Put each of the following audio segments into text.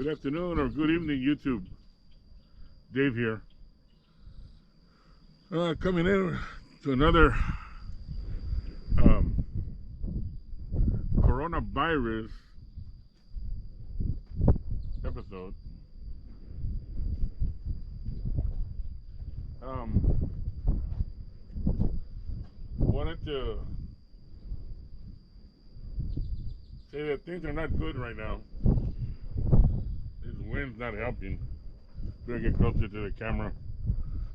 Good afternoon or good evening, YouTube. Dave here. Coming in to another coronavirus episode. Wanted to say that things are not good right now. This wind's not helping. Better get closer to the camera.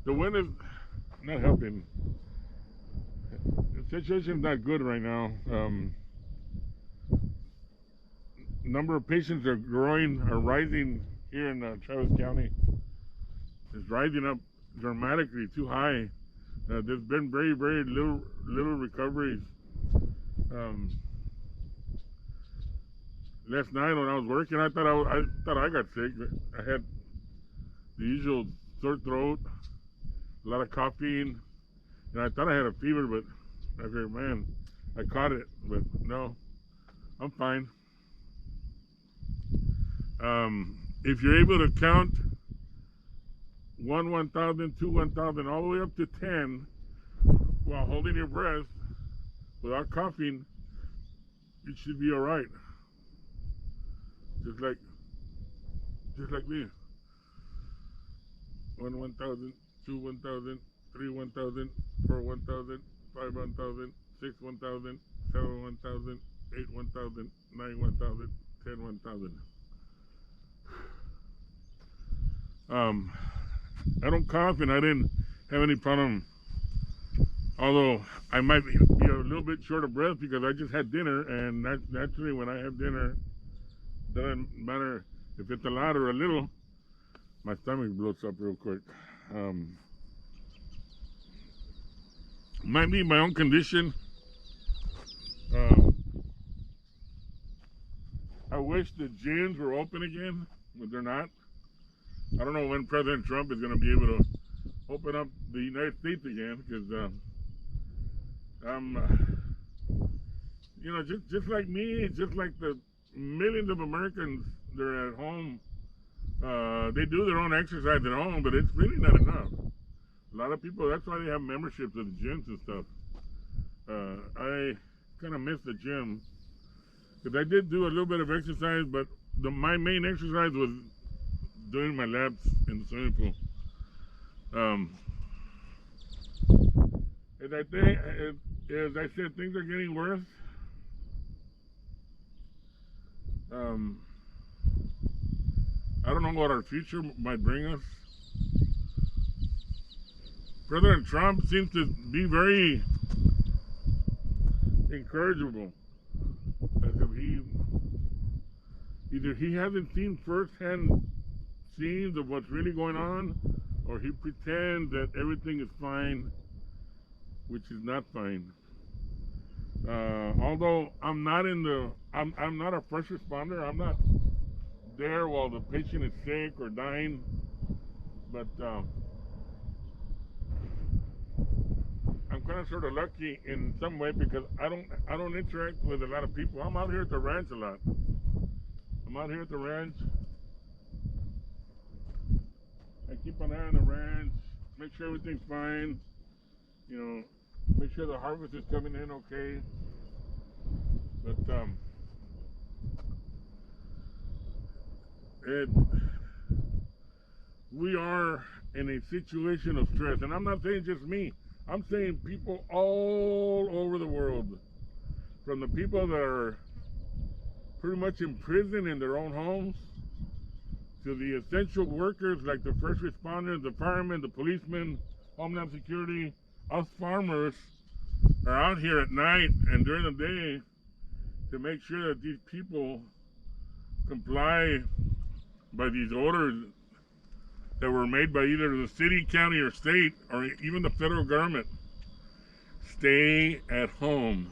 The wind is not helping. The situation's not good right now. Number of patients are rising here in Travis County. It's rising up dramatically, too high. There's been very little recoveries. Last night when I was working, I thought I got sick. I had the usual sore throat, a lot of coughing, and I thought I had a fever, but I figured, man, I caught it, but no, I'm fine. If you're able to count 1,000, 2, 1,000, all the way up to 10 while holding your breath without coughing, it should be all right. Just like me. 1, 1,000, 2, 1,000, 3, 1,000, 4, 1,000, 5, 1,000, 6, 1,000, 7, 1,000, 8, 1,000, 9, 1,000, 10, 1,000. I don't cough and I didn't have any problem. Although I might be a little bit short of breath because I just had dinner, and naturally when I have dinner, doesn't matter if it's a lot or a little, my stomach bloats up real quick. Might be my own condition. I wish the gyms were open again, but they're not. I don't know when President Trump is going to be able to open up the United States again, because just like me, just like the millions of Americans, they're at home. They do their own exercise at home, but it's really not enough. A lot of people, that's why they have memberships at the gyms and stuff. I kind of miss the gym, because I did do a little bit of exercise, but my main exercise was doing my laps in the swimming pool. As I said, things are getting worse. I don't know what our future might bring us. President Trump seems to be very incorrigible, as if either he hasn't seen firsthand scenes of what's really going on, or he pretends that everything is fine, which is not fine. Although I'm not a first responder. I'm not there while the patient is sick or dying, but I'm kind of sort of lucky in some way, because I don't interact with a lot of people. I'm out here at the ranch a lot. I keep an eye on the ranch, make sure everything's fine, make sure the harvest is coming in okay. But we are in a situation of stress, and I'm not saying just me. I'm saying people all over the world, from the people that are pretty much imprisoned in their own homes, to the essential workers like the first responders, the firemen, the policemen, Homeland Security. Us farmers are out here at night and during the day to make sure that these people comply by these orders that were made by either the city, county, or state, or even the federal government. Stay at home.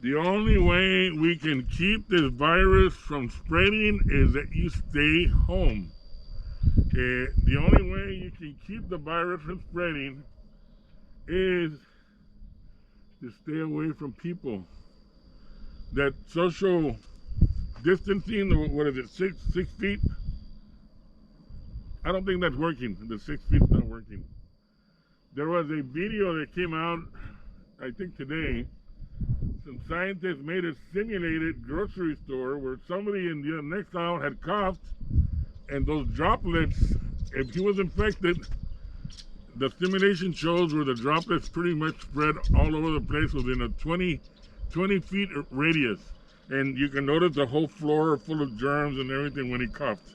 The only way we can keep this virus from spreading is that you stay home. The only way you can keep the virus from spreading is to stay away from people. That social distancing, what is it, 6 feet? I don't think that's working. The 6 feet's not working. There was a video that came out, I think today. Some scientists made a simulated grocery store where somebody in the next aisle had coughed, and those droplets, if he was infected, the simulation shows where the droplets pretty much spread all over the place within a 20 feet radius. And you can notice the whole floor full of germs and everything when he coughed.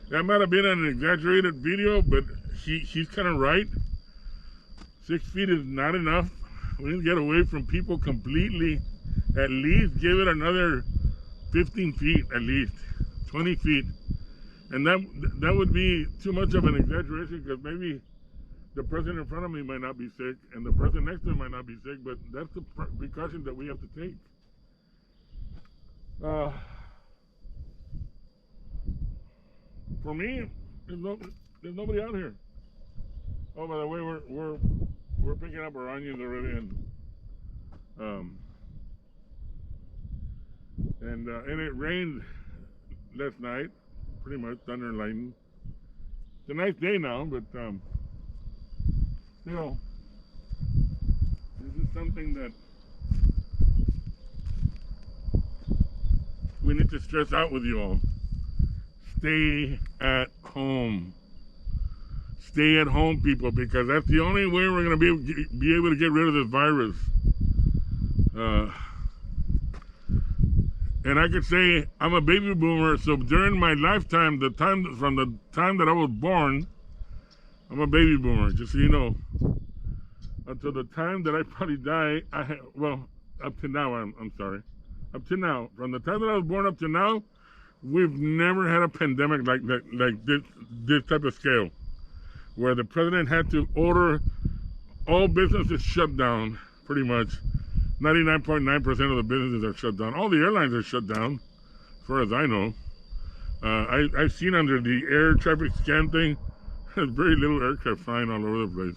That might have been an exaggerated video, but he's kind of right. 6 feet is not enough. We need to get away from people completely. At least give it another 15 feet, at least 20 feet. And that would be too much of an exaggeration, because maybe the person in front of me might not be sick and the person next to him might not be sick, but that's the precaution that we have to take. For me, there's nobody out here. Oh, by the way, we're picking up our onions already, and it rained last night, pretty much, thunder and lightning. It's a nice day now, but you know, this is something that we need to stress out with you all. Stay at home. Stay at home, people, because that's the only way we're going to be able to get rid of this virus. And I could say I'm a baby boomer, so during my lifetime, from the time that I was born, I'm a baby boomer, just so you know. Until the time that I probably die, up to now, I'm sorry. Up to now, from the time that I was born up to now, we've never had a pandemic like this type of scale, where the president had to order all businesses shut down, pretty much. 99.9% of the businesses are shut down. All the airlines are shut down, as far as I know. I've seen under the air traffic scan thing, there's very little aircraft flying all over the place.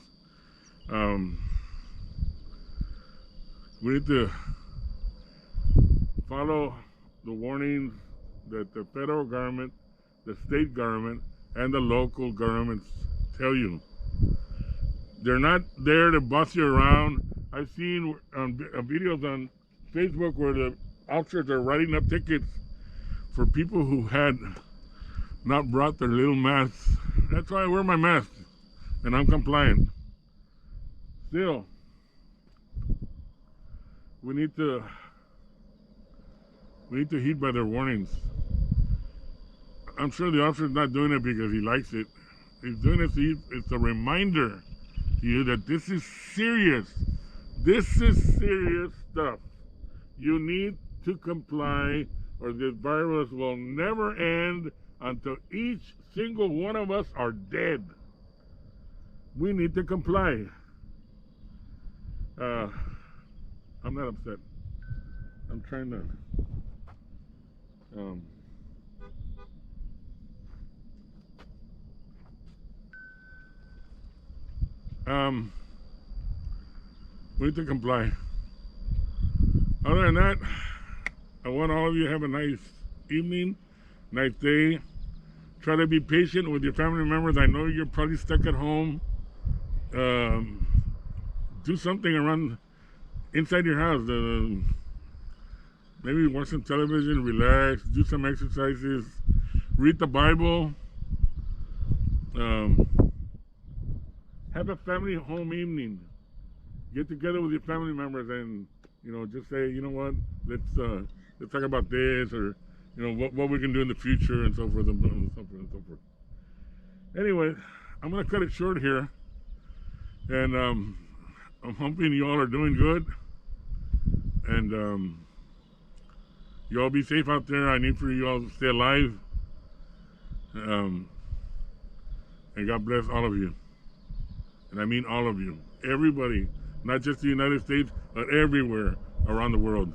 We need to follow the warnings that the federal government, the state government, and the local governments tell you. They're not there to boss you around. I've seen videos on Facebook where the officers are writing up tickets for people who had not brought their little masks. That's why I wear my mask, and I'm compliant. Still, we need to heed by their warnings. I'm sure the officer's not doing it because he likes it. He's doing it so it's a reminder to you that this is serious. This is serious stuff. You need to comply, or this virus will never end until each single one of us are dead. We need to comply. I'm not upset. I'm trying to we need to comply. Other than that, I want all of you to have a nice evening, nice day. Try to be patient with your family members. I know you're probably stuck at home. Do something around inside your house. Maybe watch some television, relax, do some exercises, read the Bible. Have a family home evening. Get together with your family members and, you know, just say, you know what, let's talk about this, or, you know, what we can do in the future, and so forth and so forth and so forth. Anyway, I'm gonna cut it short here, and I'm hoping you all are doing good, and you all be safe out there. I need for you all to stay alive, and God bless all of you. And I mean all of you, everybody, not just the United States, but everywhere around the world.